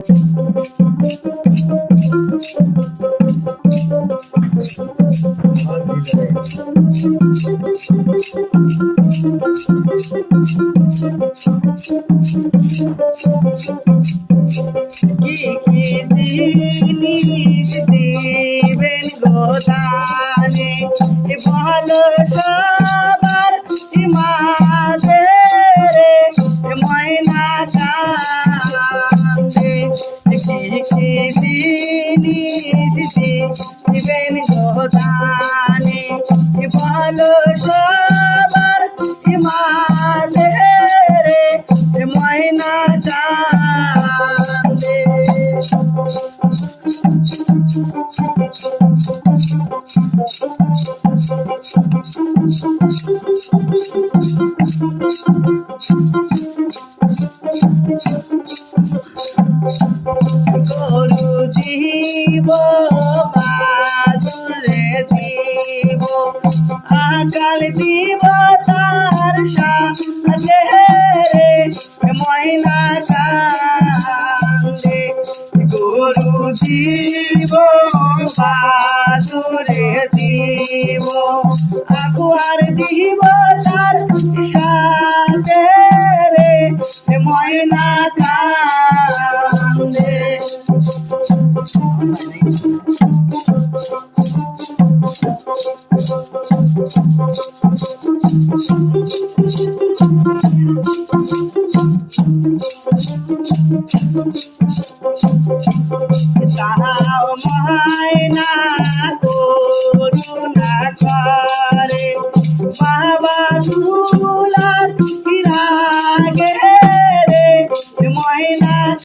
কি কি জিনিস দিবেন গোদানে ভালো সবার মাঝে রে ময়না কান্দে কি কি জিনিস দিবেন গোদানে ভালো সবার মাঝে রে ময়না কান্দে গরু দিব বাজুরে দিব আকাল দিব তার সাথে রে ময়না কান্দে গরু দিব বাজুরে দিব আকুয়ার দিব তার সাথে রে ময়না কান্দে তাহাও ময়না করুণা